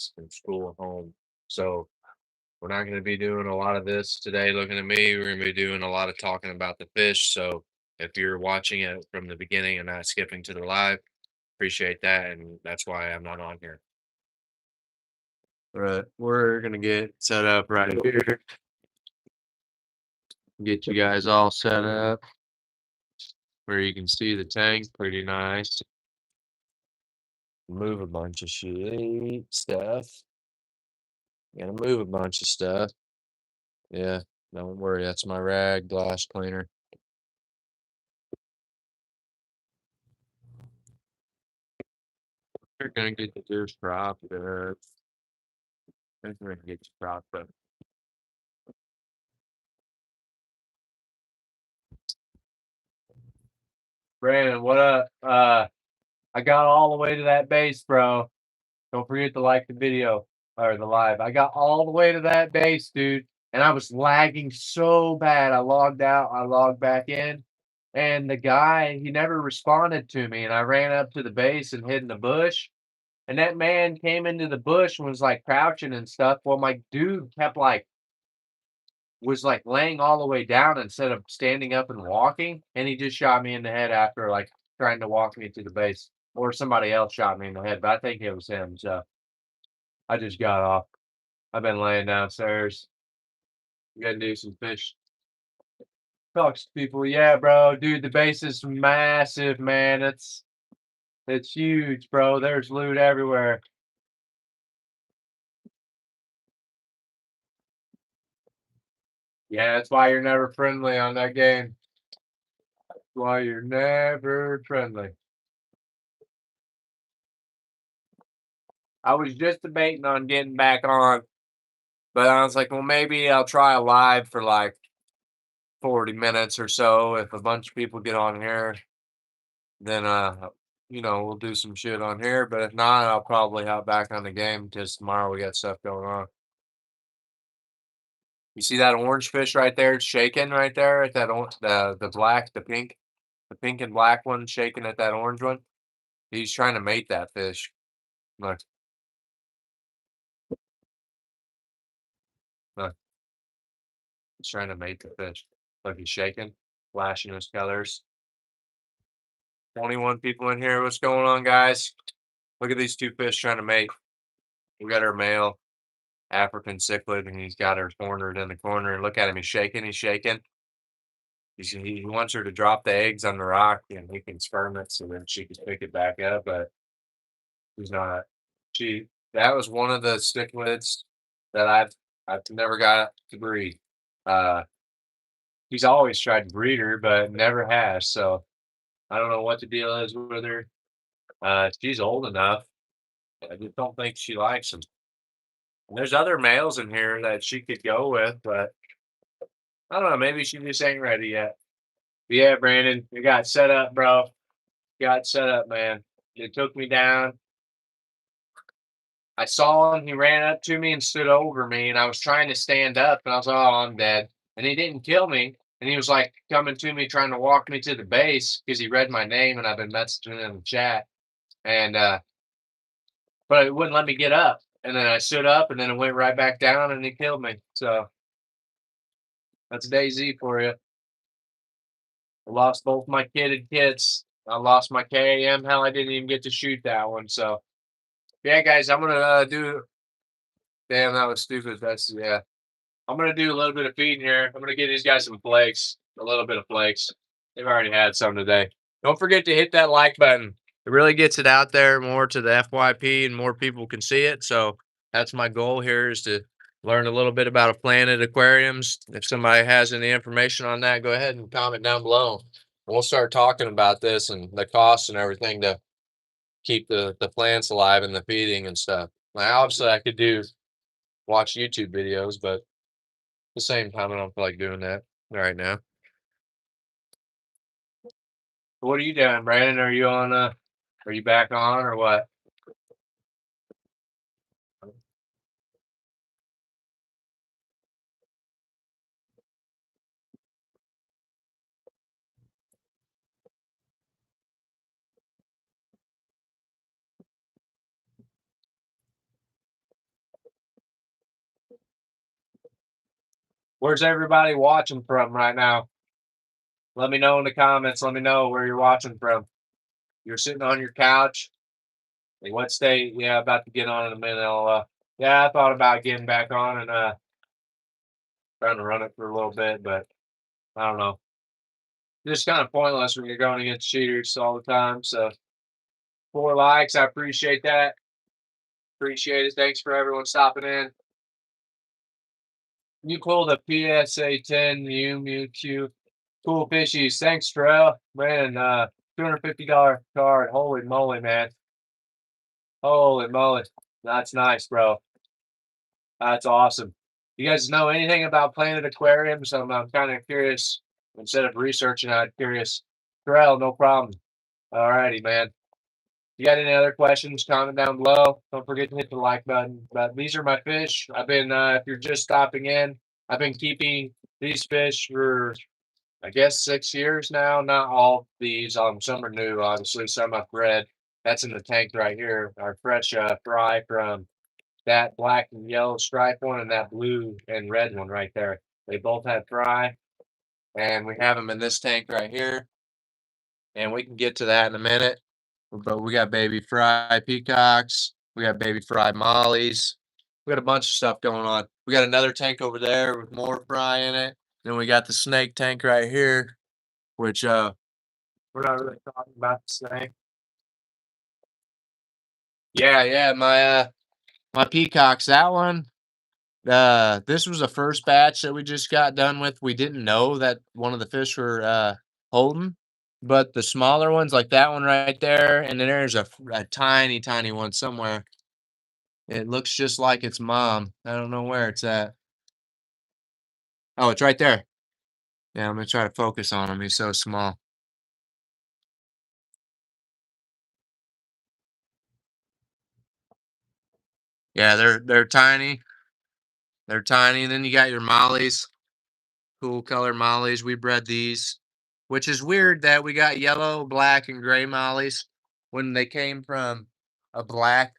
kids from school and home. So we're not going to be doing a lot of this today. Looking at me, we're going to be doing a lot of talking about the fish. So if you're watching it from the beginning and not skipping to the live, appreciate that, and that's why I'm not on here. Right, we're gonna get set up right here. Get you guys all set up where you can see the tank pretty nice. Move a bunch of shit stuff. Gotta move a bunch of stuff. Yeah, don't worry, that's my rag glass cleaner. We're gonna get yours propped up. We're gonna get you propped up. Brandon, what up? I got all the way to that base, bro. Don't forget to like the video or the live. I got all the way to that base, dude, and I was lagging so bad. I logged out, I logged back in, and the guy, he never responded to me. And I ran up to the base and hid in the bush. And that man came into the bush and was like crouching and stuff. Well, my dude kept like was like laying all the way down instead of standing up and walking, and he just shot me in the head after like trying to walk me to the base. Or somebody else shot me in the head, but I think it was him. So I just got off. I've been laying downstairs. Gotta do some fish. Talk to people. Yeah, bro. Dude, the base is massive, man. It's huge, bro. There's loot everywhere. Yeah, that's why you're never friendly on that game. That's why you're never friendly. I was just debating on getting back on, but I was like, well, maybe I'll try a live for like 40 minutes or so. If a bunch of people get on here, then we'll do some shit on here. But if not, I'll probably hop back on the game because tomorrow we got stuff going on. You see that orange fish right there? It's shaking right there at that the black, the pink and black one shaking at that orange one. He's trying to mate that fish. Look, look, he's trying to mate the fish. Look, he's shaking, flashing his colors. 21 people in here. What's going on, guys? Look at these two fish trying to mate. We got our male African cichlid, and he's got her cornered in the corner. And look at him. He's shaking. He's shaking. He wants her to drop the eggs on the rock, and he can sperm it so then she can pick it back up. But she's not. That was one of the cichlids that I've never got to breed. Uh, he's always tried to breed her, but never has. So I don't know what the deal is with her. She's old enough. I just don't think she likes them. And there's other males in here that she could go with, but I don't know. Maybe she just ain't ready yet. But yeah, Brandon, you got set up, bro. Got set up, man. It took me down. I saw him. He ran up to me and stood over me, and I was trying to stand up, and I was like, "Oh, I'm dead." And he didn't kill me, and he was like coming to me, trying to walk me to the base because he read my name, and I've been messaging in the chat, and but it wouldn't let me get up. And then I stood up, and then it went right back down, and he killed me. So that's DayZ for you. I lost both my kitted kits. I lost my KAM. Hell, I didn't even get to shoot that one. So yeah, guys, I'm gonna do. Damn, that was stupid. That's yeah. I'm gonna do a little bit of feeding here. I'm gonna give these guys some flakes, a little bit of flakes. They've already had some today. Don't forget to hit that like button. It really gets it out there more to the FYP, and more people can see it. So that's my goal here, is to learn a little bit about planted aquariums. If somebody has any information on that, go ahead and comment down below. We'll start talking about this and the costs and everything to keep the plants alive and the feeding and stuff. Now, obviously, I could watch YouTube videos, but at the same time, I don't feel like doing that right now. What are you doing, Brandon? Are you on? Are you back on or what? Where's everybody watching from right now? Let me know in the comments. Let me know where you're watching from. You're sitting on your couch. Like what state? Yeah, about to get on in a minute. Yeah, I thought about getting back on and trying to run it for a little bit, but I don't know. Just kind of pointless when you're going against cheaters all the time. So 4 likes, I appreciate that. Appreciate it. Thanks for everyone stopping in. You cool the PSA 10 Mew cool fishies. Thanks, Terrell. Man, $250 card. Holy moly, man. Holy moly. That's nice, bro. That's awesome. You guys know anything about Planet Aquariums? I'm kind of curious. Instead of researching, I'm curious. Terrell, no problem. All righty, man. You got any other questions? Comment down below. Don't forget to hit the like button. But these are my fish. If you're just stopping in, I've been keeping these fish for, I guess, 6 years now. Not all these. Some are new, obviously. Some I've bred. That's in the tank right here. Our fresh fry from that black and yellow stripe one and that blue and red one right there. They both had fry, and we have them in this tank right here. And we can get to that in a minute. But we got baby fry peacocks. We got baby fry mollies. We got a bunch of stuff going on. We got another tank over there with more fry in it. Then we got the snake tank right here, which we're not really talking about the snake. Yeah, my peacocks, that one. This was the first batch that we just got done with. We didn't know that one of the fish were holding, but the smaller ones, like that one right there, and then there's a tiny, tiny one somewhere. It looks just like its mom. I don't know where it's at. Oh, it's right there. Yeah, I'm gonna try to focus on him. He's so small. Yeah, they're tiny. They're tiny. And then you got your mollies, cool color mollies. We bred these, which is weird that we got yellow, black, and gray mollies when they came from a black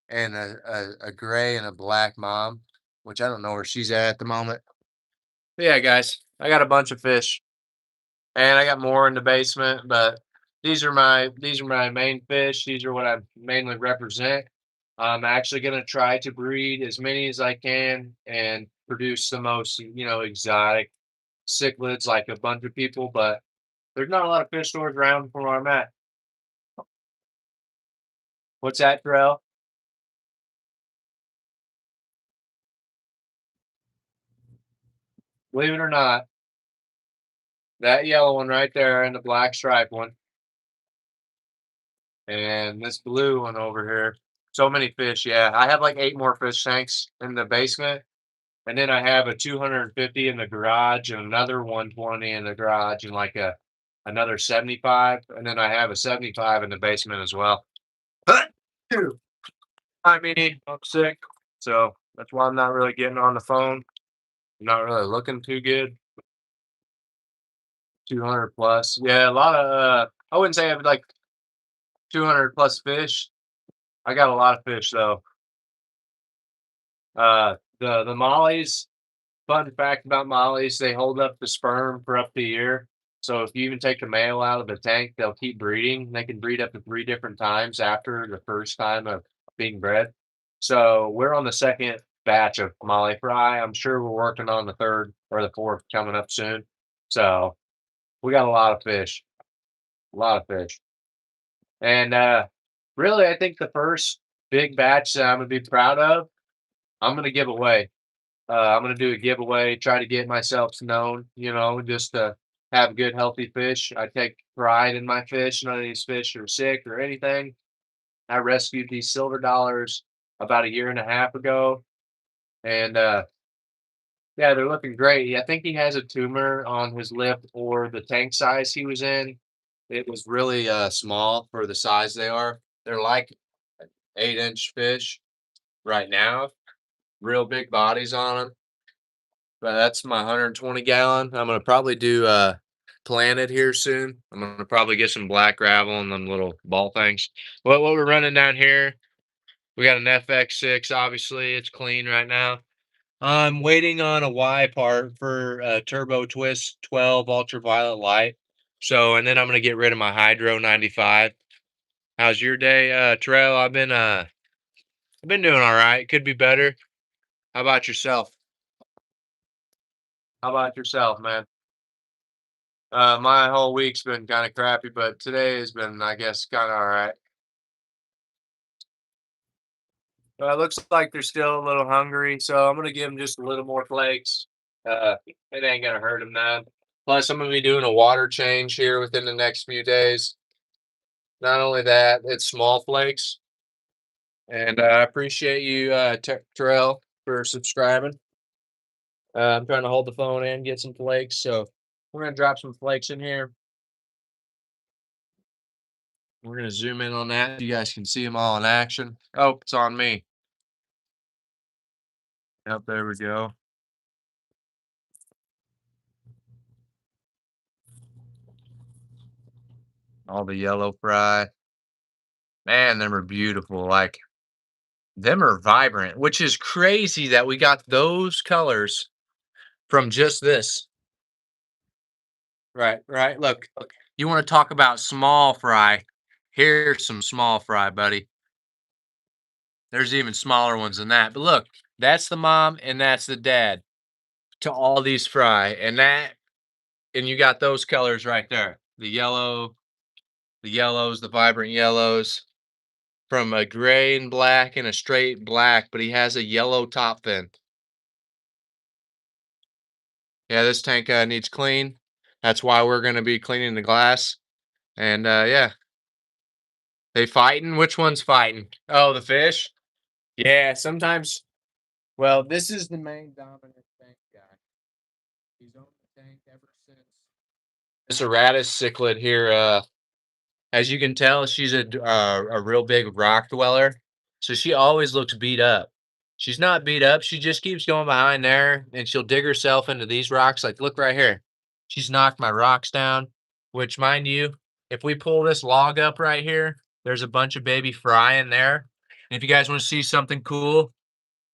and a gray and a black mom, which I don't know where she's at the moment. But yeah, guys, I got a bunch of fish. And I got more in the basement, but these are my main fish. These are what I mainly represent. I'm actually gonna try to breed as many as I can and produce the most, exotic cichlids like a bunch of people, but there's not a lot of fish stores around from where I'm at. What's that, Terrell? Believe it or not, that yellow one right there and the black stripe one, and this blue one over here. So many fish, yeah. I have like 8 more fish tanks in the basement. And then I have a 250 in the garage and another 120 in the garage and like another 75. And then I have a 75 in the basement as well. I mean, I'm sick. So that's why I'm not really getting on the phone. I'm not really looking too good. 200 plus. Yeah, a lot of, I wouldn't say I have like 200 plus fish. I got a lot of fish though. The mollies, fun fact about mollies, they hold up the sperm for up to a year. So if you even take the male out of the tank, they'll keep breeding. They can breed up to 3 different times after the first time of being bred. So we're on the second batch of molly fry. I'm sure we're working on the third or the fourth coming up soon. So we got a lot of fish, a lot of fish. And really, I think the first big batch that I'm gonna be proud of, I'm gonna give away. I'm gonna do a giveaway, try to get myself known, just to have good, healthy fish. I take pride in my fish. None of these fish are sick or anything. I rescued these silver dollars about a year and a half ago, and yeah, they're looking great. I think he has a tumor on his lip or the tank size he was in. It was really small for the size they are. They're like 8-inch fish right now. Real big bodies on them. But that's my 120 gallon. I'm gonna probably do Planet here soon. I'm gonna probably get some black gravel and them little ball things. What we're running down here, we got an FX6. Obviously, it's clean right now. I'm waiting on a Y part for a Turbo Twist 12 ultraviolet light. So, and then I'm gonna get rid of my Hydro 95. How's your day, Terrell? I've been doing all right. Could be better. How about yourself? How about yourself, man? My whole week's been kind of crappy, but today has been, I guess, kind of all right. It looks like they're still a little hungry, so I'm gonna give them just a little more flakes. It ain't gonna hurt them none. Plus, I'm gonna be doing a water change here within the next few days. Not only that, it's small flakes, and I appreciate you, Terrell, for subscribing. I'm trying to hold the phone and get some flakes, so we're gonna drop some flakes in here. We're gonna zoom in on that. You guys can see them all in action. Oh, it's on me. Yep, there we go. All the yellow fry. Man, them are beautiful. Like them are vibrant, which is crazy that we got those colors from just this. Right, right. Look. You want to talk about small fry? Here's some small fry, buddy. There's even smaller ones than that. But look, that's the mom and that's the dad to all these fry. And you got those colors right there. The yellow, the yellows, the vibrant yellows from a gray and black and a straight black, but he has a yellow top fin. Yeah, this tank needs clean. That's why we're going to be cleaning the glass. And yeah, they fighting. Which one's fighting? Oh, the fish. Yeah, sometimes. Well, this is the main dominant tank guy. He's owned the tank ever since. This Aratus cichlid here. As you can tell, she's a real big rock dweller, so she always looks beat up. She's not beat up. She just keeps going behind there, and she'll dig herself into these rocks. Like, look right here. She's knocked my rocks down. Which, mind you, if we pull this log up right here, there's a bunch of baby fry in there. And if you guys want to see something cool,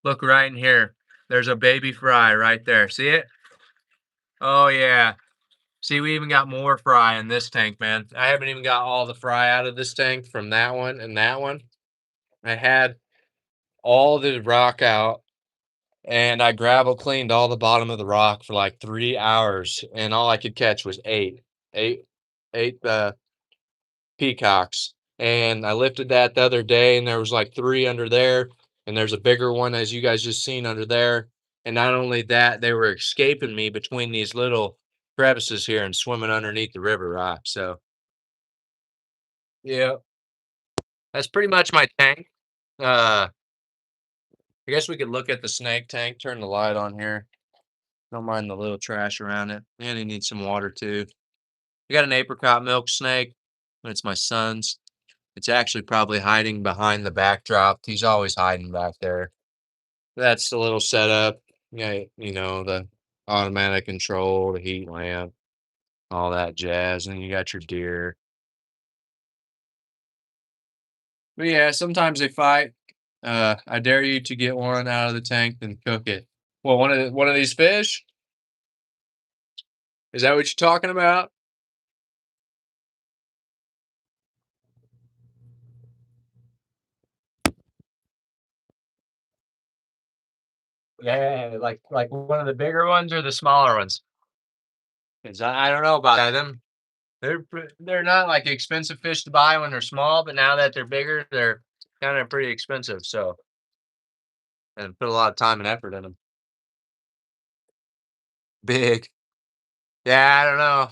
look right in here. There's a baby fry right there. See it? Oh yeah. See, we even got more fry in this tank, man. I haven't even got all the fry out of this tank from that one and that one. I had all the rock out and I gravel cleaned all the bottom of the rock for like 3 hours and all I could catch was eight, eight peacocks. And I lifted that the other day and there was like three under there. And there's a bigger one as you guys just seen under there. And not only that, they were escaping me between these little crevices here and swimming underneath the river rock. So yeah, that's pretty much my tank. I guess we could look at the snake tank, turn the light on here. Don't mind the little trash around it. And he needs some water too. We got an apricot milk snake. It's my son's. It's actually probably hiding behind the backdrop. He's always hiding back there. That's the little setup. Yeah, the automatic control, the heat lamp, all that jazz. And you got your deer. But yeah, sometimes they fight. I dare you to get one out of the tank and cook it. Well, one of these fish? Is that what you're talking about? Yeah, like one of the bigger ones or the smaller ones? 'Cause I don't know about that. They're not like expensive fish to buy when they're small, but now that they're bigger, they're kind of pretty expensive. So and put a lot of time and effort in them. Big. Yeah, I don't know.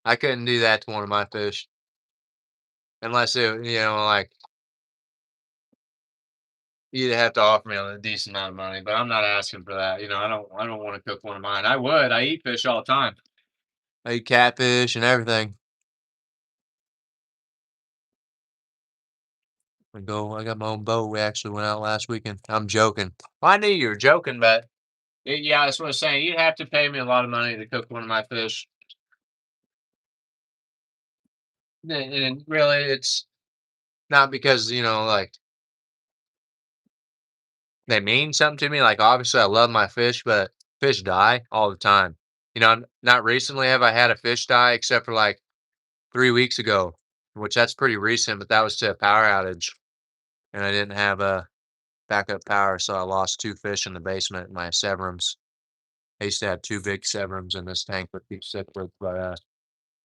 I couldn't do that to one of my fish unless like you'd have to offer me a decent amount of money, but I'm not asking for that. I don't want to cook one of mine. I would. I eat fish all the time. I eat catfish and everything. I got my own boat. We actually went out last weekend. I'm joking. Well, I knew you were joking, but yeah, that's what I'm saying. You'd have to pay me a lot of money to cook one of my fish. And really, it's not because, like, they mean something to me. Like, obviously, I love my fish, but fish die all the time. Not recently have I had a fish die except for like 3 weeks ago, which that's pretty recent, but that was to a power outage, and I didn't have a backup power, so I lost two fish in the basement in my severums. I used to have two big severums in this tank with each cichlids, but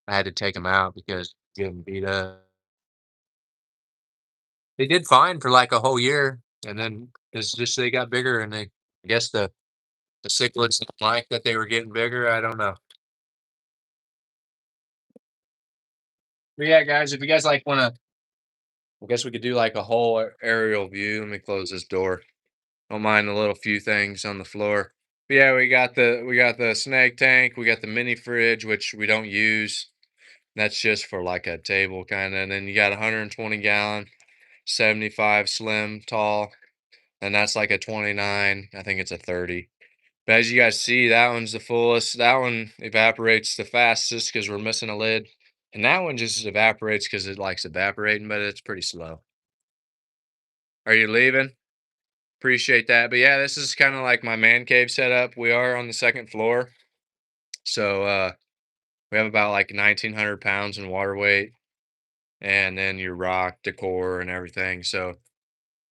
I had to take them out because getting beat up. They did fine for like a whole year, and then it's just they got bigger, and I guess the cichlids didn't like that they were getting bigger. I don't know. But yeah, guys, if you guys like want to, I guess we could do like a whole aerial view. Let me close this door. Don't mind the little few things on the floor. But yeah, we got the snag tank. We got the mini fridge, which we don't use. That's just for like a table kind of. And then you got 120 gallon, 75 slim tall, and that's like a 29. I think it's a 30. But as you guys see, that one's the fullest. That one evaporates the fastest because we're missing a lid. And that one just evaporates because it likes evaporating, but it's pretty slow. Are you leaving? Appreciate that. But yeah, this is kind of like my man cave setup. We are on the second floor. So we have about like 1,900 pounds in water weight and then your rock decor and everything. So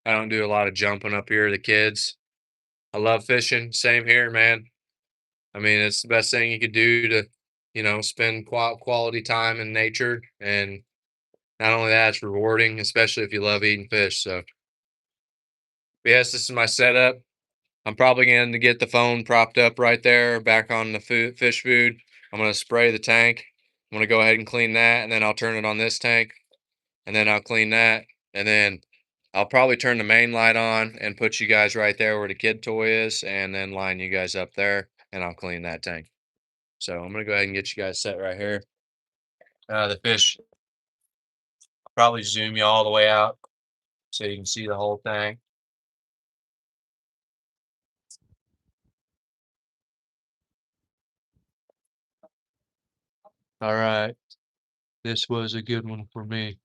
I don't do a lot of jumping up here. The kids, I love fishing. Same here, man. I mean, it's the best thing you could do to, spend quality time in nature. And not only that, it's rewarding, especially if you love eating fish. So, yes, this is my setup. I'm probably going to get the phone propped up right there, back on the fish food. I'm going to spray the tank. I'm going to go ahead and clean that, and then I'll turn it on this tank, and then I'll clean that, and then I'll probably turn the main light on and put you guys right there where the kid toy is, and then line you guys up there, and I'll clean that tank. So I'm going to go ahead and get you guys set right here. The fish, I'll probably zoom you all the way out so you can see the whole thing. All right. This was a good one for me.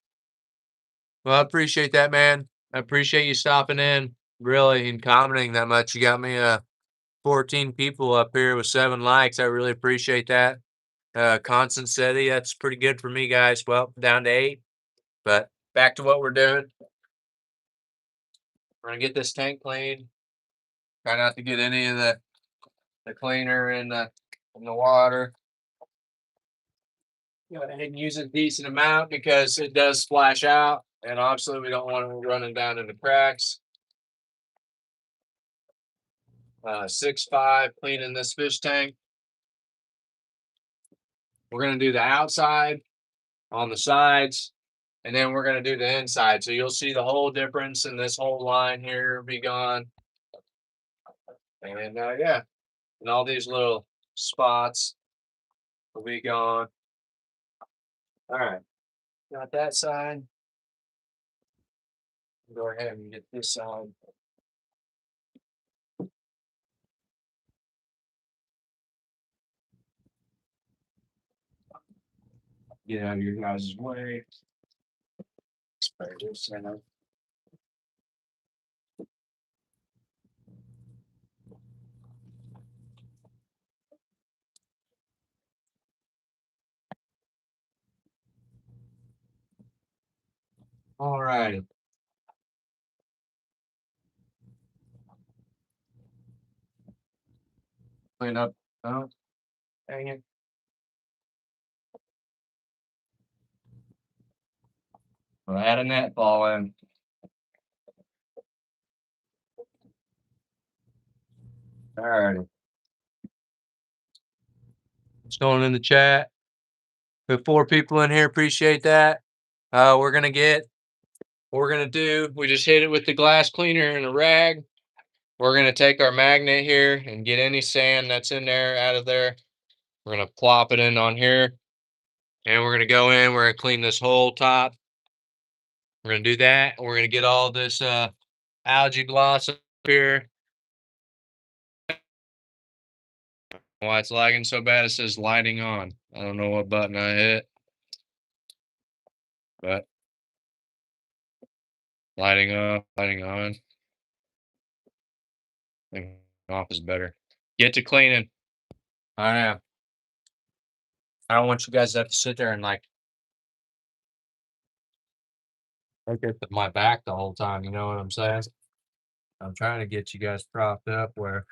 Well, I appreciate that, man. I appreciate you stopping in, really, and commenting that much. You got me 14 people up here with 7 likes. I really appreciate that. Constant steady, that's pretty good for me, guys. Well, down to 8, but back to what we're doing. We're gonna get this tank cleaned. Try not to get any of the cleaner in the water. Go ahead and use a decent amount because it does splash out, and obviously we don't want it running down into cracks. 6'5", cleaning this fish tank. We're gonna do the outside on the sides, and then we're gonna do the inside. So you'll see the whole difference in this whole line here be gone. And yeah, and all these little spots will be gone. All right, got that side. Go ahead and get this side. Get out of your guys' way. Spray this in. All righty. Clean up. Oh, dang it. Well, I had a net fall in. All righty. It's going in the chat. We have 4 people in here. Appreciate that. We're gonna get. What we're gonna do. We just hit it with the glass cleaner and a rag. We're gonna take our magnet here and get any sand that's in there out of there. We're gonna plop it in on here, and we're gonna go in. We're gonna clean this whole top. We're gonna do that. We're gonna get all this algae gloss up here. Why it's lagging so bad? It says lighting on. I don't know what button I hit, but lighting off, lighting on. The off is better. Get to cleaning. I I don't want you guys to have to sit there and like look at my back the whole time. You know what I'm saying? I'm trying to get you guys propped up where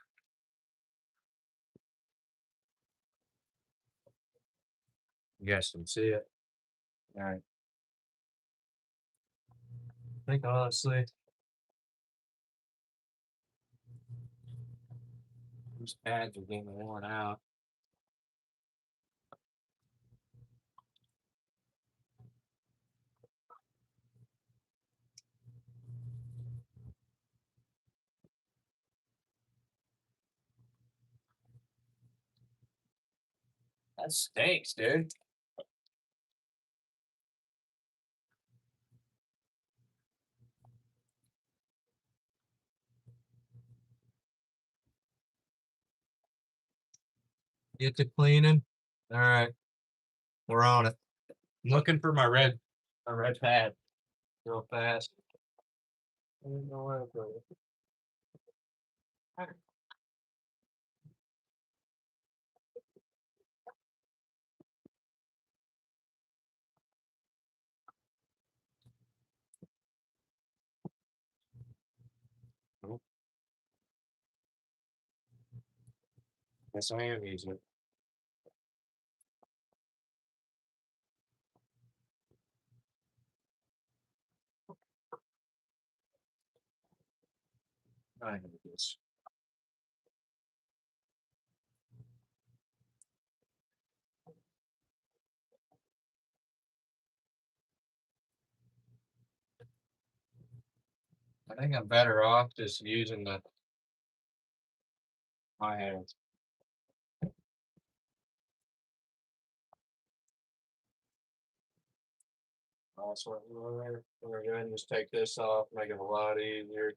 you guys can see it. All right. I think honestly, these pads are getting worn out. That stinks, dude. Get to cleaning. All right, we're on it. I'm looking for my red pad real fast. I don't know where it goes. Nope, guess I am using it. I have this. I think I'm better off just using my hands. Also, we're going to just take this off, make it a lot easier.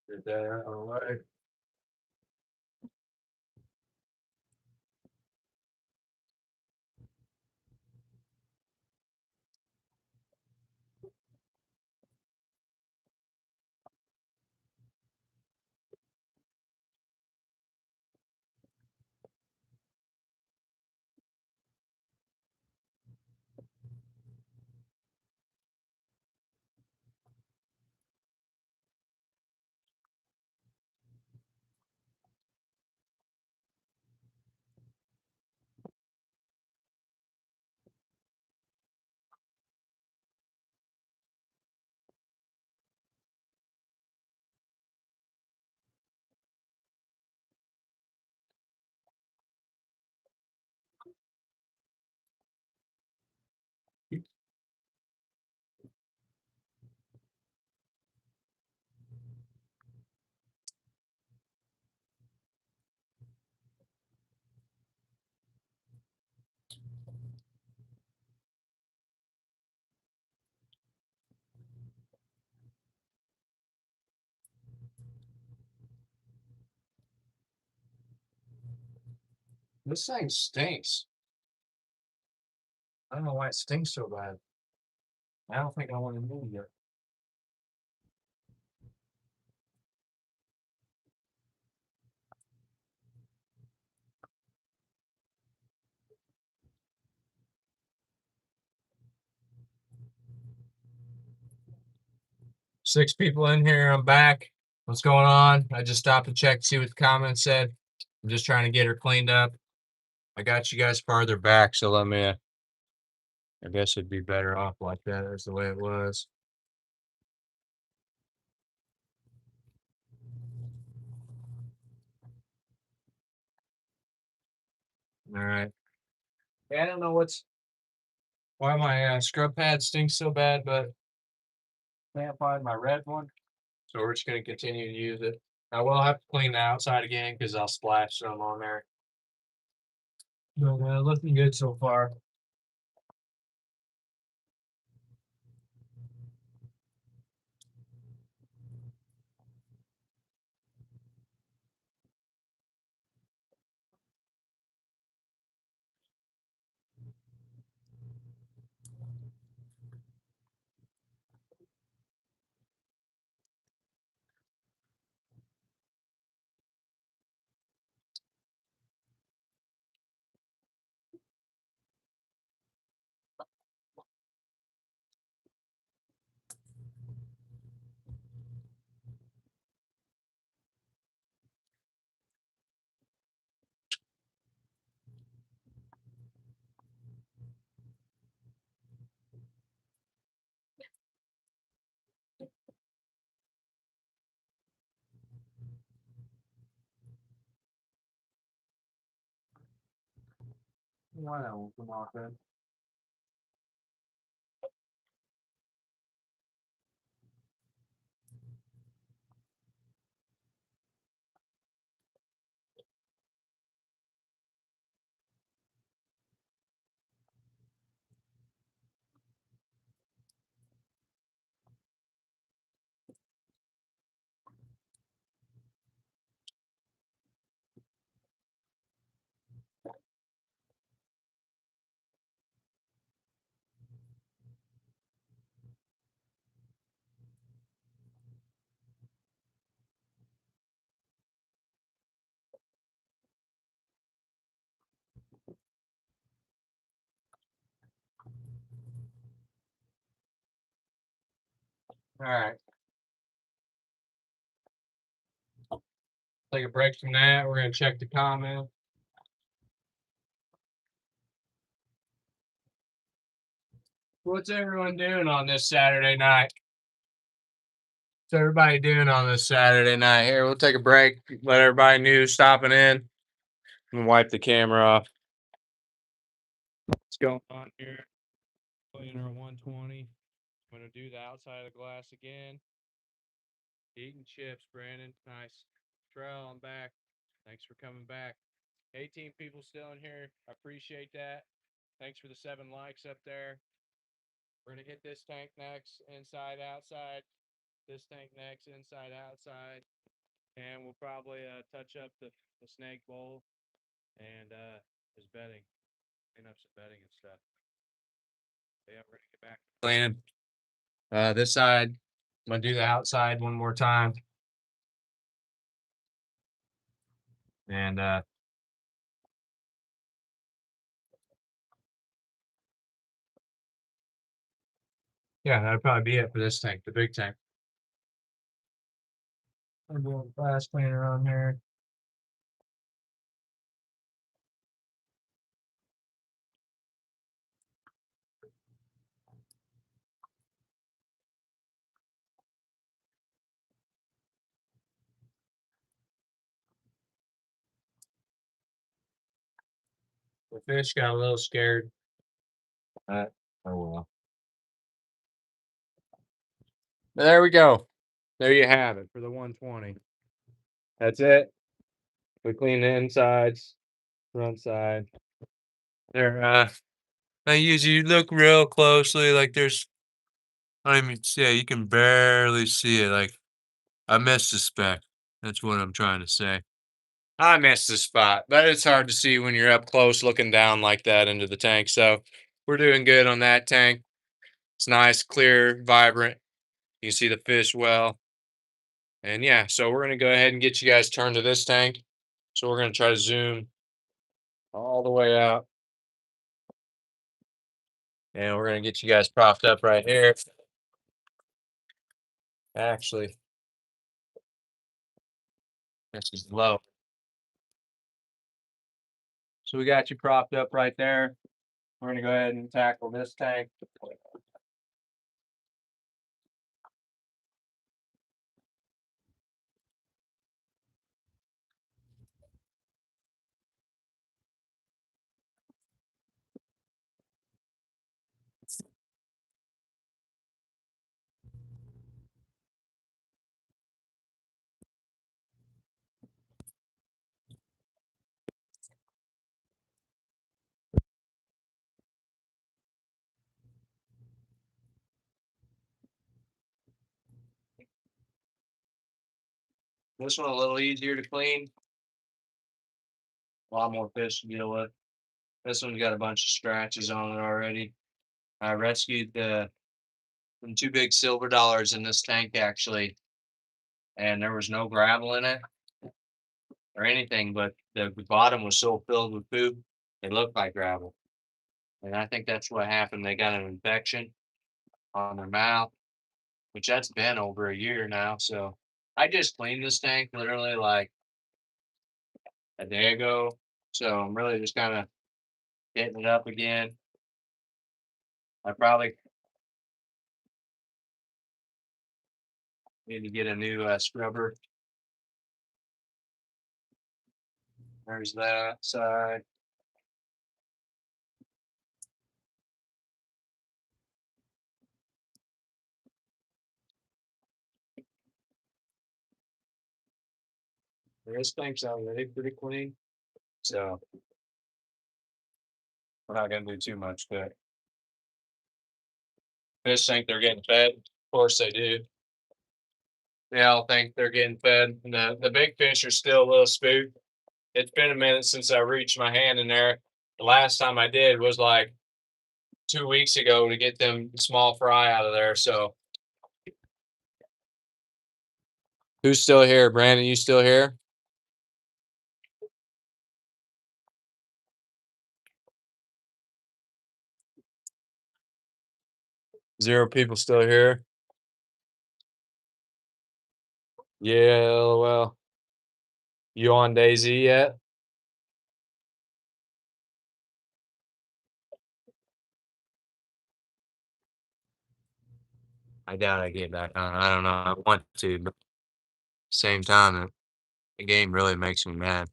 Get that out of the way. This thing stinks. I don't know why it stinks so bad. I don't think I want to move it. 6 people in here. I'm back. What's going on? I just stopped to check to see what the comments said. I'm just trying to get her cleaned up. I got you guys farther back, so let me. I guess it'd be better off like that. That's the way it was. All right. Yeah, I don't know why my scrub pad stinks so bad, but can't find my red one. So we're just gonna continue to use it. I will have to clean the outside again because I'll splash some on there. But looking good so far. Why that won't come off then? All right. Take a break from that. We're gonna check the comment. What's everyone doing on this Saturday night? What's everybody doing on this Saturday night? Here, we'll take a break. Let everybody know stopping in. And wipe the camera off. What's going on here? Playing our 120. I'm gonna do the outside of the glass again. Eating chips, Brandon. Nice. Trell, I'm back. Thanks for coming back. 18 people still in here. I appreciate that. Thanks for the 7 likes up there. We're gonna hit this tank next, inside, outside. This tank next, inside, outside. And we'll probably touch up the snake bowl and his bedding. Clean up some bedding and stuff. Yeah, we're gonna get back to cleaning. This side, I'm gonna do the outside one more time. And yeah, that'd probably be it for this tank, the big tank. I'm doing glass cleaner on here. The fish got a little scared. Oh well. But there we go. There you have it for the 120. That's it. We clean the insides, front side. There, I usually look real closely, like there's, I mean, yeah, you can barely see it. Like I missed the speck. That's what I'm trying to say. I missed the spot, but it's hard to see when you're up close looking down like that into the tank. So we're doing good on that tank. It's nice, clear, vibrant. You can see the fish well. And yeah, so we're going to go ahead and get you guys turned to this tank. So we're going to try to zoom all the way out. And we're going to get you guys propped up right here. Actually, this is low. So we got you propped up right there. We're going to go ahead and tackle this tank. This one a little easier to clean. A lot more fish to deal with. This one's got a bunch of scratches on it already. I rescued some 2 big silver dollars in this tank actually, and there was no gravel in it or anything, but the bottom was so filled with poop, it looked like gravel. And I think that's what happened. They got an infection on their mouth, which that's been over a year now. So I just cleaned this tank literally like a day ago. So I'm really just kind of hitting it up again. I probably need to get a new scrubber. There's that side. This tank's already pretty clean, so we're not gonna do too much to it. Fish think they're getting fed. Of course they do. They all think they're getting fed. And the big fish are still a little spooked. It's been a minute since I reached my hand in there. The last time I did was like 2 weeks ago to get them small fry out of there. So who's still here? Brandon, you still here? Zero people still here. Yeah, well, you on Daisy yet? I doubt I get back on. I don't know. I want to, but same time, the game really makes me mad.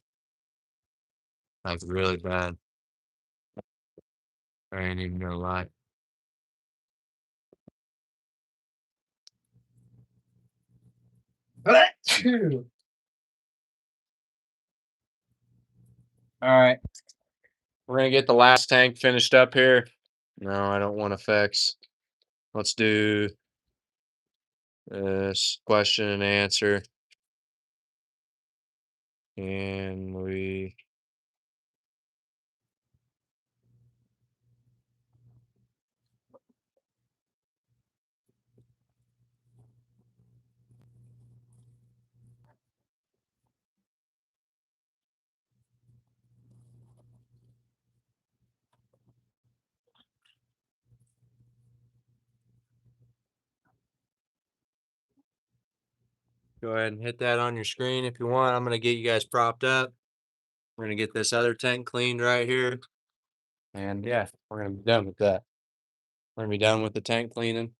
Like really bad. I ain't even gonna lie. All right. We're gonna get the last tank finished up here. No, I don't want effects. Let's do this question and answer. And we go ahead and hit that on your screen if you want. I'm gonna get you guys propped up. We're gonna get this other tank cleaned right here. And yeah, we're gonna be done with that. We're gonna be done with the tank cleaning.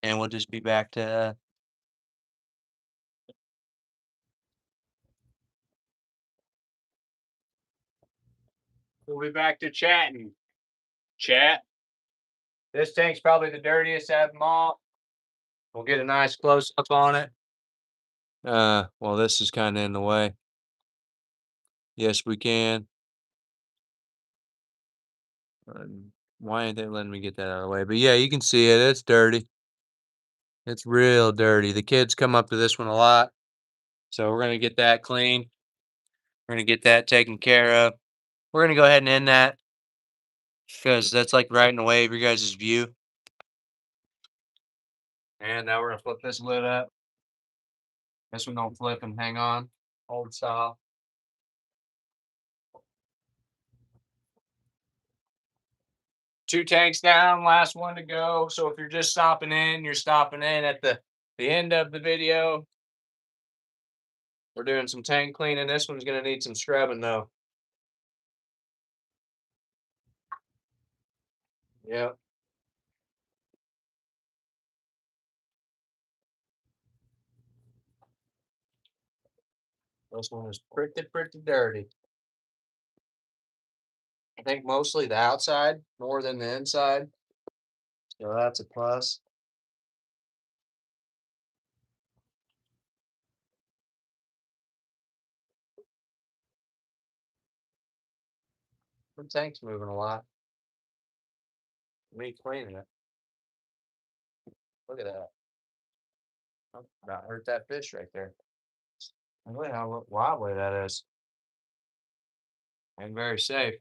And we'll just be back to we'll be back to chatting. Chat. This tank's probably the dirtiest out of them all. We'll get a nice close up on it. Well, this is kind of in the way. Yes, we can. Why ain't they letting me get that out of the way? But yeah, you can see it. It's dirty. It's real dirty. The kids come up to this one a lot. So we're gonna get that clean. We're gonna get that taken care of. We're gonna go ahead and end that because that's like right in the way of your guys' view. And now we're gonna flip this lid up. This one don't flip and hang on. Old style. Two tanks down, last one to go. So if you're just stopping in, you're stopping in at the end of the video. We're doing some tank cleaning. This one's gonna need some scrubbing though. Yep. This one is pretty dirty. I think mostly the outside more than the inside. So that's a plus. The tank's moving a lot. Me cleaning it. Look at that. About hurt that fish right there. Look how wobbly that is. And very safe.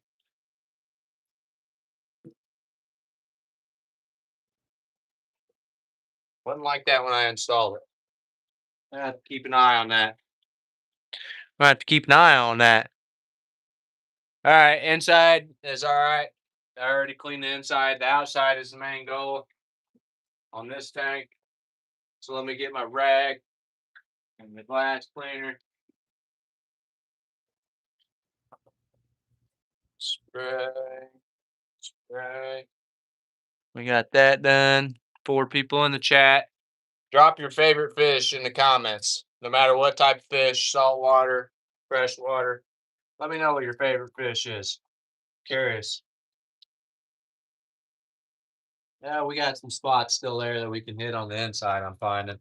Wasn't like that when I installed it. I have to keep an eye on that. I have to keep an eye on that. All right, inside is all right. I already cleaned the inside. The outside is the main goal on this tank. So let me get my rag and the glass cleaner. Spray, spray. We got that done. 4 people in the chat. Drop your favorite fish in the comments. No matter what type of fish, saltwater, freshwater. Let me know what your favorite fish is. Curious. Yeah, we got some spots still there that we can hit on the inside, I'm finding.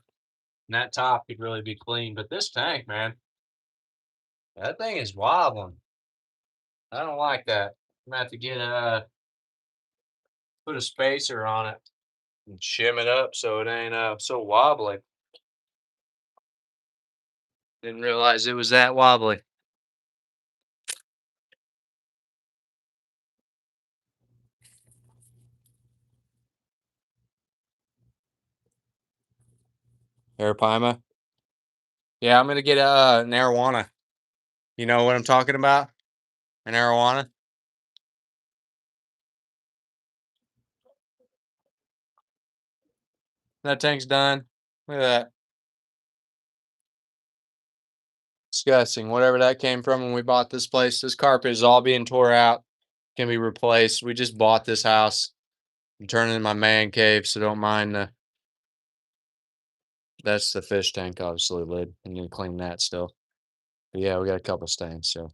And that top could really be clean. But this tank, man, that thing is wobbling. I don't like that. I'm gonna have to get put a spacer on it and shim it up so it ain't so wobbly. Didn't realize it was that wobbly. Arapaima. Yeah, I'm gonna get an arowana. You know what I'm talking about? An arowana. That tank's done. Look at that. Disgusting. Whatever that came from when we bought this place. This carpet is all being tore out. Can be replaced. We just bought this house. I'm turning in my man cave, so don't mind the. That's the fish tank, obviously, lid. I need to clean that still. But yeah, we got a couple stains. So,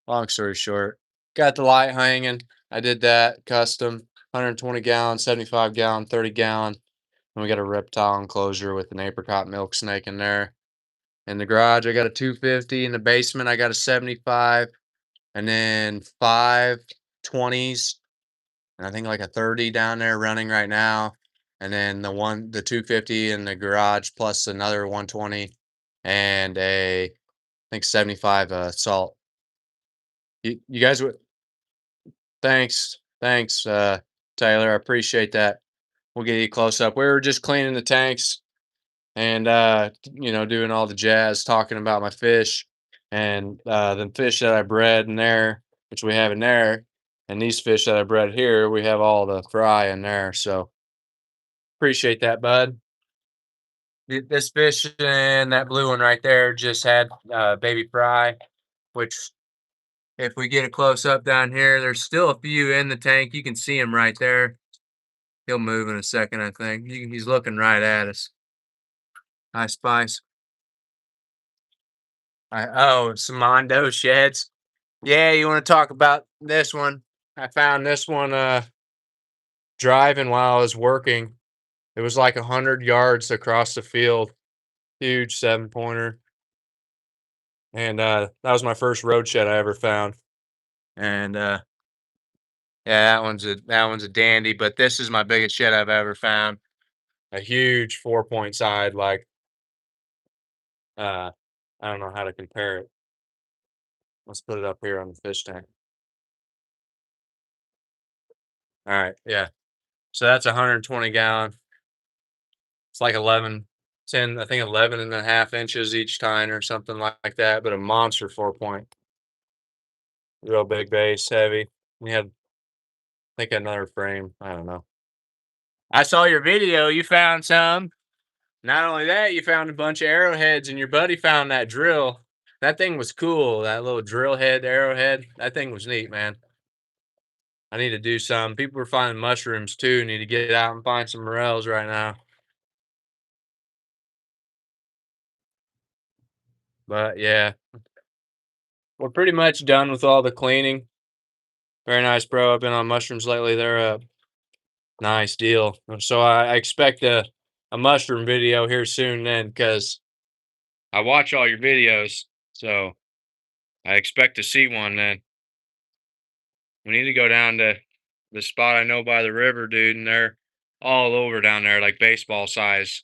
long story short, got the light hanging. I did that custom 120 gallon, 75 gallon, 30 gallon. And we got a reptile enclosure with an apricot milk snake in there. In the garage, I got a 250. In the basement, I got a 75. And then 520s. And I think like a 30 down there running right now. And then the 250 in the garage plus another 120 and I think 75 salt. You guys would thanks Taylor. I appreciate that. We'll get you close up. We were just cleaning the tanks and doing all the jazz, talking about my fish and the fish that I bred in there, which we have in there, and these fish that I bred here, we have all the fry in there. So appreciate that, bud. This fish and that blue one right there just had baby fry, which if we get a close up down here, there's still a few in the tank. You can see him right there. He'll move in a second, I think. He's looking right at us. Hi, Spice. Some Mondo sheds. Yeah, you want to talk about this one? I found this one driving while I was working. It was like 100 yards across the field. Huge 7-pointer. And that was my first road shed I ever found. And yeah, that one's a dandy, but this is my biggest shed I've ever found. A huge 4-point side, like I don't know how to compare it. Let's put it up here on the fish tank. All right, yeah. So that's 120 gallon. It's like 10, I think 11 and a half inches each tine or something like that, but a monster 4-point. Real big base, heavy. We had, I think, another frame. I don't know. I saw your video. You found some. Not only that, you found a bunch of arrowheads, and your buddy found that drill. That thing was cool. That little drill head, arrowhead. That thing was neat, man. I need to do some. People are finding mushrooms too. Need to get out and find some morels right now. But yeah, we're pretty much done with all the cleaning. Very nice, bro. I've been on mushrooms lately. They're a nice deal. So I expect a mushroom video here soon then, because I watch all your videos. So I expect to see one then. We need to go down to the spot I know by the river, dude, and they're all over down there, like baseball size,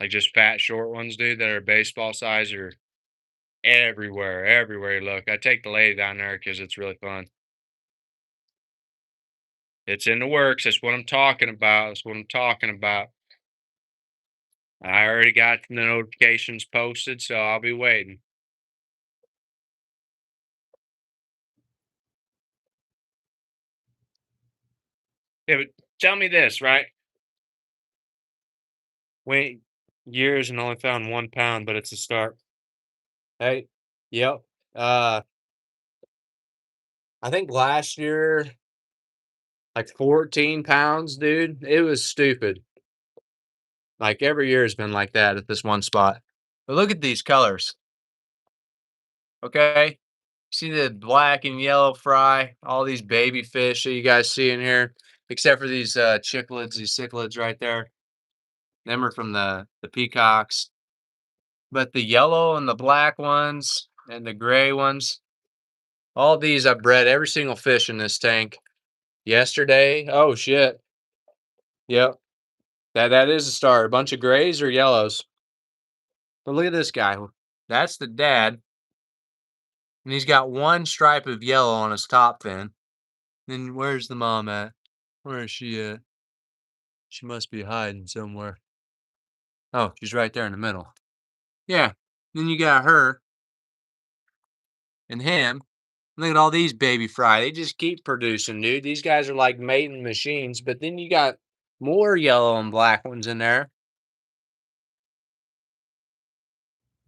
like just fat, short ones, dude, that are baseball size are everywhere, everywhere you look. I take the lady down there because it's really fun. It's in the works. That's what I'm talking about. That's what I'm talking about. I already got the notifications posted, so I'll be waiting. Yeah, but tell me this, right? Wait years and only found 1 pound, but it's a start. Hey, yep. Uh, I think last year, like 14 pounds, dude. It was stupid. Like every year has been like that at this one spot. But look at these colors. Okay. See the black and yellow fry, all these baby fish that you guys see in here, except for these these cichlids right there. Them are from the peacocks. But the yellow and the black ones and the gray ones, all these I bred every single fish in this tank. Yesterday, oh shit. Yep. That is a star. A bunch of grays or yellows. But look at this guy. That's the dad, and he's got one stripe of yellow on his top fin. Then where's the mom at? Where is she at? She must be hiding somewhere. Oh, she's right there in the middle. Yeah. Then you got her and him. Look at all these baby fry. They just keep producing, dude. These guys are like mating machines. But then you got more yellow and black ones in there.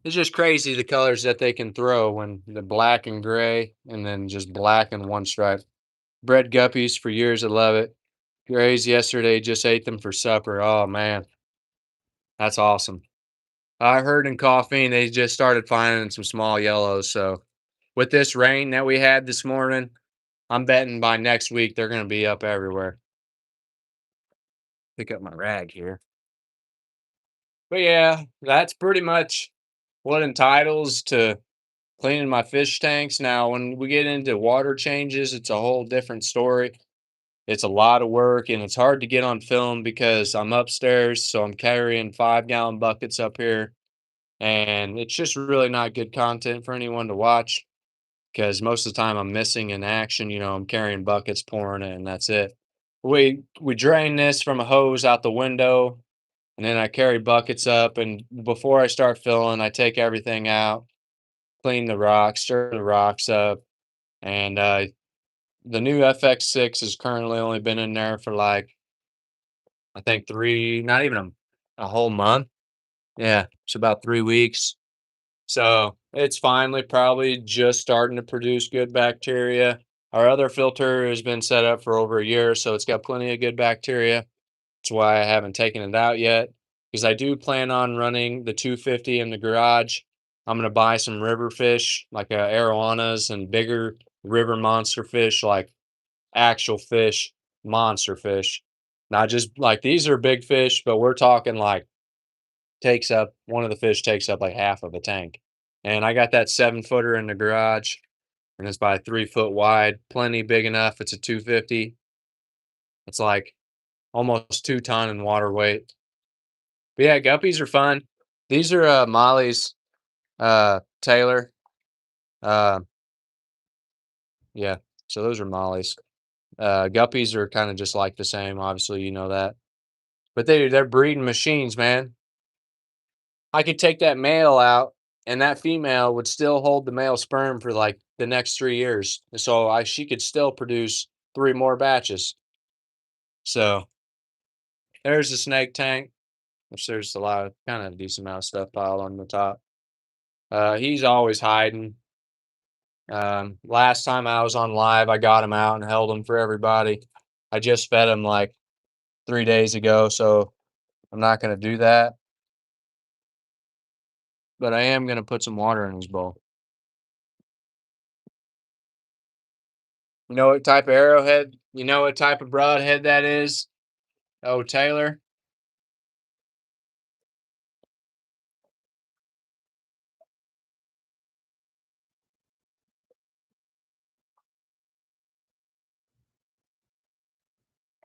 It's just crazy the colors that they can throw when the black and gray and then just black and one stripe. Bred guppies for years. I love it. Grays yesterday, just ate them for supper. Oh man, that's awesome. I heard in coffee they just started finding some small yellows. So with this rain that we had this morning, I'm betting by next week they're going to be up everywhere. Pick up my rag here. But yeah, that's pretty much what entitles to cleaning my fish tanks. Now, when we get into water changes, it's a whole different story. It's a lot of work and it's hard to get on film because I'm upstairs, so I'm carrying 5-gallon buckets up here. And it's just really not good content for anyone to watch because most of the time I'm missing in action. I'm carrying buckets, pouring it, and that's it. We drain this from a hose out the window, and then I carry buckets up. And before I start filling, I take everything out, clean the rocks, stir the rocks up, and the new FX6 has currently only been in there for like I think three, not even a whole month. Yeah, it's about 3 weeks. So it's finally probably just starting to produce good bacteria. Our other filter has been set up for over a year, so it's got plenty of good bacteria. That's why I haven't taken it out yet, because I do plan on running the 250 in the garage. I'm going to buy some river fish, like arowanas and bigger river monster fish, like actual fish, monster fish. Not just like these are big fish, but we're talking like takes up one of the fish takes up like half of a tank. And I got that 7 footer in the garage and it's by 3 foot wide, plenty big enough. It's a 250. It's like almost 2 ton in water weight. But yeah, guppies are fun. These are Molly's Taylor. Uh yeah, so those are Molly's. Guppies are kind of just like the same, obviously, you know that. But they're breeding machines, man. I could take that male out and that female would still hold the male sperm for like the next 3 years. So she could still produce 3 more batches. So there's the snake tank, which there's a lot of kind of decent amount of stuff piled on the top. He's always hiding. Last time I was on live, I got him out and held him for everybody. I just fed him like 3 days ago, so I'm not going to do that. But I am going to put some water in his bowl. You know what type of arrowhead? You know what type of broadhead that is? Oh, Taylor.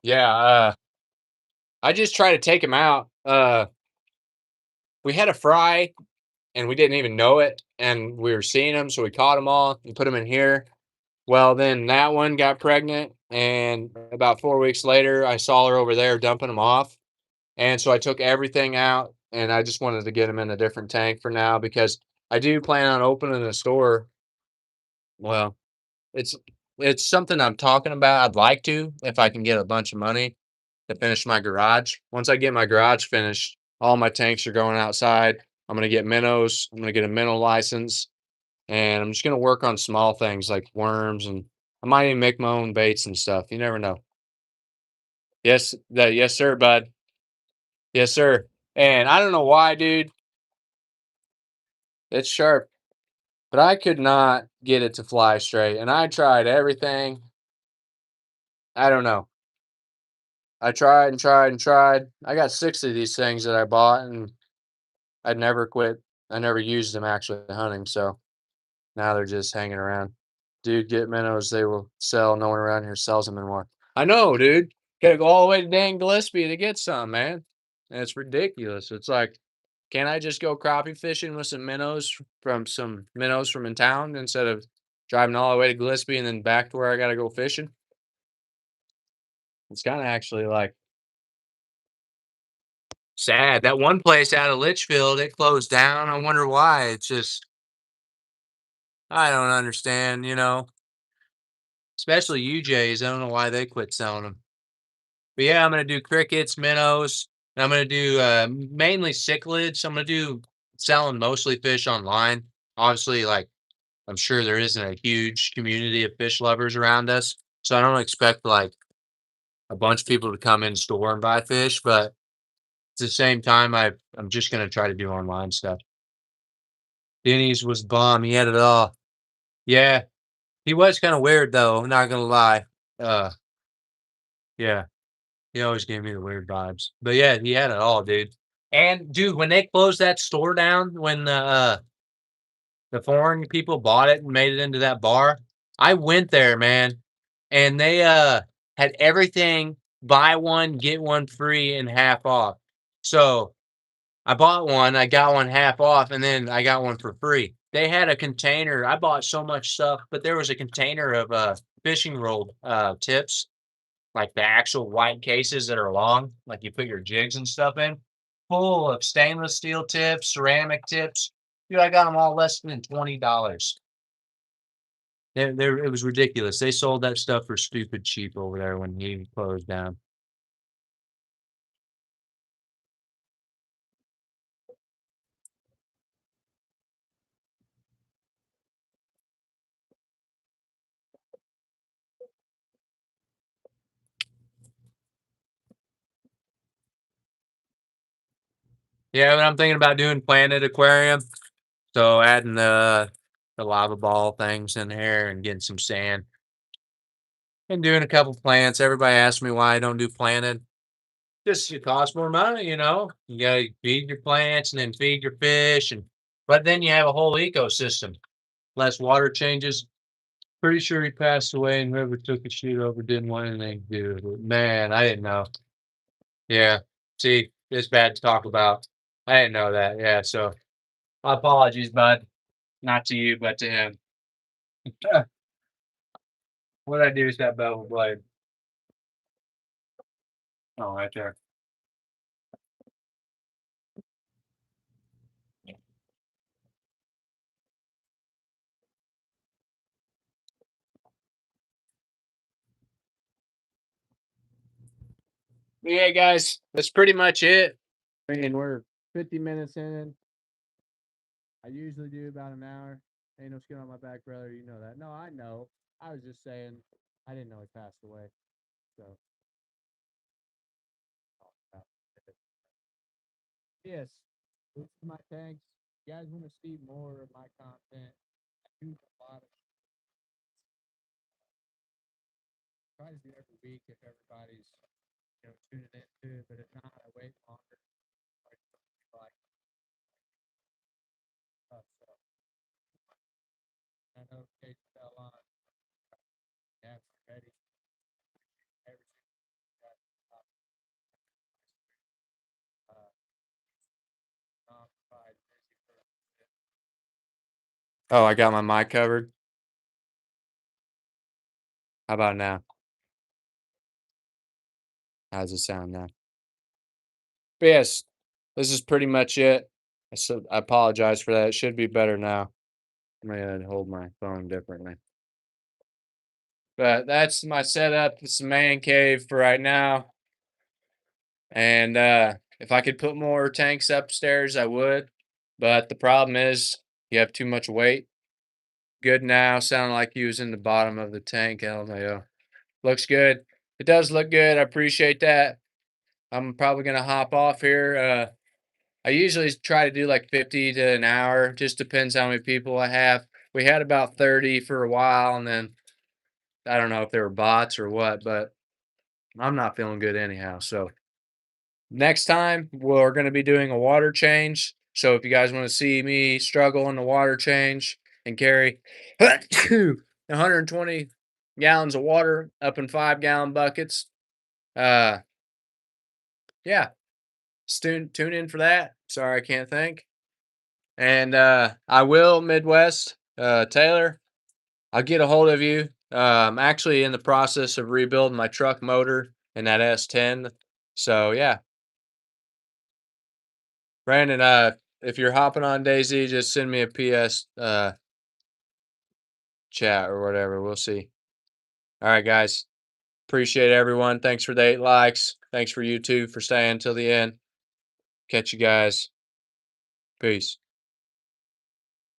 Yeah, I just try to take him out. We had a fry and we didn't even know it, and we were seeing them, so we caught them all and put them in here. Well, then that one got pregnant, and about 4 weeks later, I saw her over there dumping them off, and so I took everything out, and I just wanted to get them in a different tank for now because I do plan on opening a store. Well, It's it's something I'm talking about. I'd like to if I can get a bunch of money to finish my garage. Once I get my garage finished, all my tanks are going outside. I'm gonna get minnows. I'm gonna get a minnow license, and I'm just gonna work on small things like worms, and I might even make my own baits and stuff. You never know. Yes, sir, bud. Yes, sir. And I don't know why, dude. It's sharp, but I could not get it to fly straight, and I tried everything. I don't know. I tried and tried and tried. I got 6 of these things that I bought, and I'd never quit. I never used them actually hunting, so now they're just hanging around. Dude, get minnows, they will sell. No one around here sells them anymore. I know, dude. Gotta go all the way to dang Gillespie to get some, man. And it's ridiculous. It's like, can't I just go crappie fishing with some minnows from in town instead of driving all the way to Gillespie and then back to where I gotta go fishing? It's kind of actually like sad. That one place out of Litchfield, it closed down. I wonder why. It's just I don't understand, especially UJs. I don't know why they quit selling them. But yeah, I'm gonna do crickets, minnows, and I'm gonna do mainly cichlids. I'm gonna do selling mostly fish online. Obviously, like I'm sure there isn't a huge community of fish lovers around us, so I don't expect like a bunch of people to come in store and buy fish. But at the same time, I'm just gonna try to do online stuff. Denny's was bomb. He had it all. Yeah, he was kind of weird though. I'm not gonna lie. Uh, yeah, he always gave me the weird vibes. But yeah, he had it all, dude. And dude, when they closed that store down, when the foreign people bought it and made it into that bar, I went there, man, and they had everything buy one get one free and half off. So I bought one, I got one half off, and then I got one for free. They had a container. I bought so much stuff, but there was a container of fishing roll tips, like the actual white cases that are long, like you put your jigs and stuff in, full of stainless steel tips, ceramic tips. Dude, I got them all less than $20. It was ridiculous. They sold that stuff for stupid cheap over there when he closed down. Yeah, but I'm thinking about doing planted aquarium. So adding the lava ball things in there and getting some sand and doing a couple plants. Everybody asks me why I don't do planted. Just it costs more money. You gotta feed your plants and then feed your fish but then you have a whole ecosystem. Less water changes. Pretty sure he passed away and whoever took his shoot over didn't want anything to do with it. Man, I didn't know. Yeah. See, it's bad to talk about. I didn't know that. Yeah, so my apologies, bud. Not to you, but to him. What I do is that bevel blade. Oh, right there. But yeah, guys, that's pretty much it. I mean, we're 50 minutes in. I usually do about an hour. Ain't no skin on my back, brother. You know that. No, I know. I was just saying, I didn't know he passed away. So, yes, this is my thanks. You guys want to see more of my content? I do a lot of try to do every week if everybody's tuning into it. But if not, I wait longer. Like so I know Kate fell on. Yeah, ready. Every uh, oh, I got my mic covered. How about now? How's it sound now? But yes, this is pretty much it. So I apologize for that. It should be better now. I'm gonna hold my phone differently. But that's my setup. It's a man cave for right now. And if I could put more tanks upstairs, I would. But the problem is you have too much weight. Good now. Sounded like he was in the bottom of the tank. LMAO. Looks good. It does look good. I appreciate that. I'm probably gonna hop off here. I usually try to do like 50 to an hour. Just depends how many people I have. We had about 30 for a while, and then I don't know if they were bots or what, but I'm not feeling good anyhow. So next time we're going to be doing a water change. So if you guys want to see me struggle in the water change and carry 120 gallons of water up in 5 gallon buckets, uh, yeah, tune in for that. Sorry, I can't think. And I will, Midwest, Taylor, I'll get a hold of you. I'm actually in the process of rebuilding my truck motor in that S10. So yeah, Brandon, if you're hopping on Daisy, just send me a PS chat or whatever. We'll see. All right, guys. Appreciate everyone. Thanks for the 8 likes. Thanks for you too for staying till the end. Catch you guys. Peace.